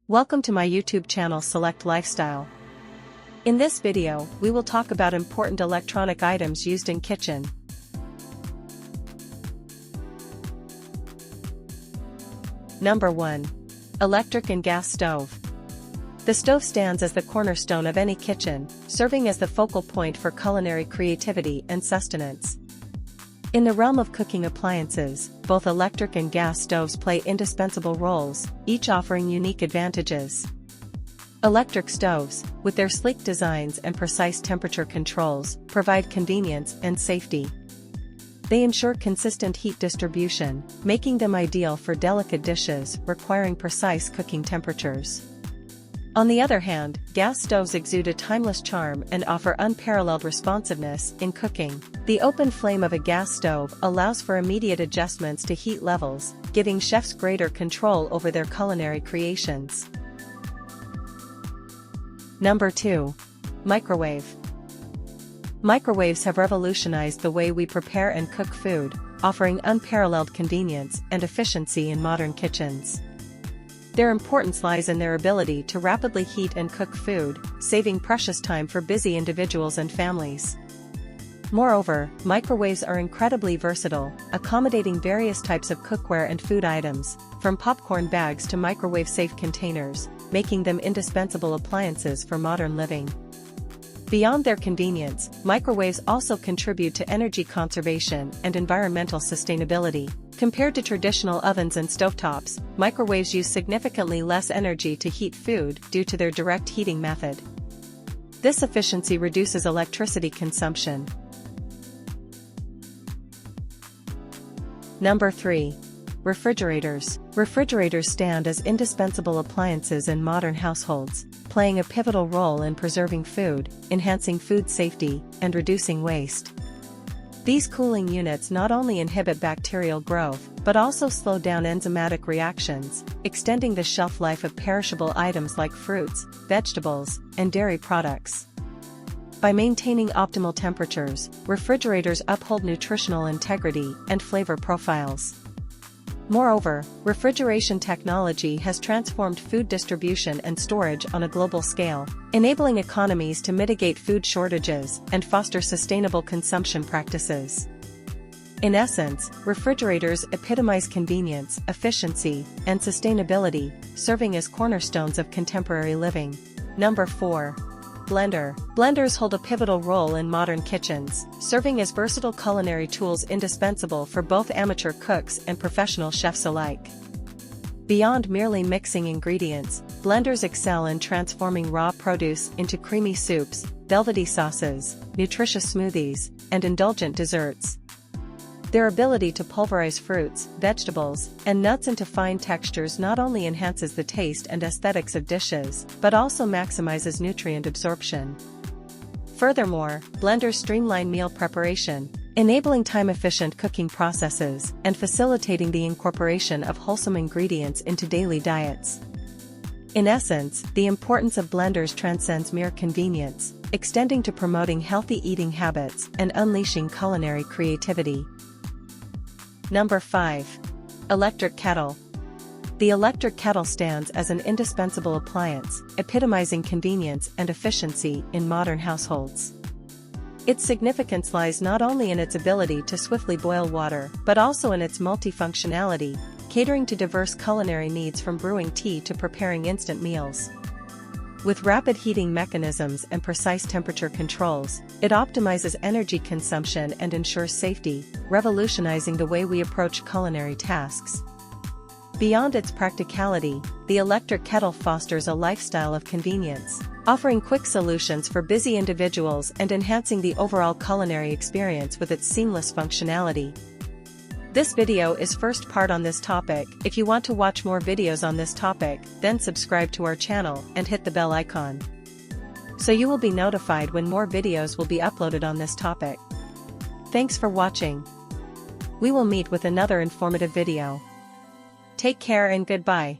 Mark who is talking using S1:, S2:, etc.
S1: Welcome to my YouTube channel Select Lifestyle. In this video, we will talk about important electronic items used in kitchen. Number 1. Electric and gas stove. The stove stands as the cornerstone of any kitchen, serving as the focal point for culinary creativity and sustenance. In the realm of cooking appliances, both electric and gas stoves play indispensable roles, each offering unique advantages. Electric stoves, with their sleek designs and precise temperature controls, provide convenience and safety. They ensure consistent heat distribution, making them ideal for delicate dishes requiring precise cooking temperatures. On the other hand, gas stoves exude a timeless charm and offer unparalleled responsiveness in cooking. The open flame of a gas stove allows for immediate adjustments to heat levels, giving chefs greater control over their culinary creations. Number 2. Microwave. Microwaves have revolutionized the way we prepare and cook food, offering unparalleled convenience and efficiency in modern kitchens. Their importance lies in their ability to rapidly heat and cook food, saving precious time for busy individuals and families. Moreover, microwaves are incredibly versatile, accommodating various types of cookware and food items, from popcorn bags to microwave-safe containers, making them indispensable appliances for modern living. Beyond their convenience, microwaves also contribute to energy conservation and environmental sustainability. Compared to traditional ovens and stovetops, microwaves use significantly less energy to heat food due to their direct heating method. This efficiency reduces electricity consumption. Number 3. Refrigerators. Refrigerators stand as indispensable appliances in modern households, playing a pivotal role in preserving food, enhancing food safety, and reducing waste. These cooling units not only inhibit bacterial growth, but also slow down enzymatic reactions, extending the shelf life of perishable items like fruits, vegetables, and dairy products. By maintaining optimal temperatures, refrigerators uphold nutritional integrity and flavor profiles. Moreover, refrigeration technology has transformed food distribution and storage on a global scale, enabling economies to mitigate food shortages and foster sustainable consumption practices. In essence, refrigerators epitomize convenience, efficiency, and sustainability, serving as cornerstones of contemporary living. Number 4. Blender. Blenders hold a pivotal role in modern kitchens, serving as versatile culinary tools indispensable for both amateur cooks and professional chefs alike. Beyond merely mixing ingredients, blenders excel in transforming raw produce into creamy soups, velvety sauces, nutritious smoothies, and indulgent desserts. Their ability to pulverize fruits, vegetables, and nuts into fine textures not only enhances the taste and aesthetics of dishes, but also maximizes nutrient absorption. Furthermore, blenders streamline meal preparation, enabling time-efficient cooking processes and facilitating the incorporation of wholesome ingredients into daily diets. In essence, the importance of blenders transcends mere convenience, extending to promoting healthy eating habits and unleashing culinary creativity. Number 5. Electric kettle. The electric kettle stands as an indispensable appliance, epitomizing convenience and efficiency in modern households. Its significance lies not only in its ability to swiftly boil water, but also in its multifunctionality, catering to diverse culinary needs from brewing tea to preparing instant meals. With rapid heating mechanisms and precise temperature controls, it optimizes energy consumption and ensures safety, revolutionizing the way we approach culinary tasks. Beyond its practicality, the electric kettle fosters a lifestyle of convenience, offering quick solutions for busy individuals and enhancing the overall culinary experience with its seamless functionality. This video is first part on this topic. If you want to watch more videos on this topic, then subscribe to our channel and hit the bell icon, so you will be notified when more videos will be uploaded on this topic. Thanks for watching. We will meet with another informative video. Take care and goodbye.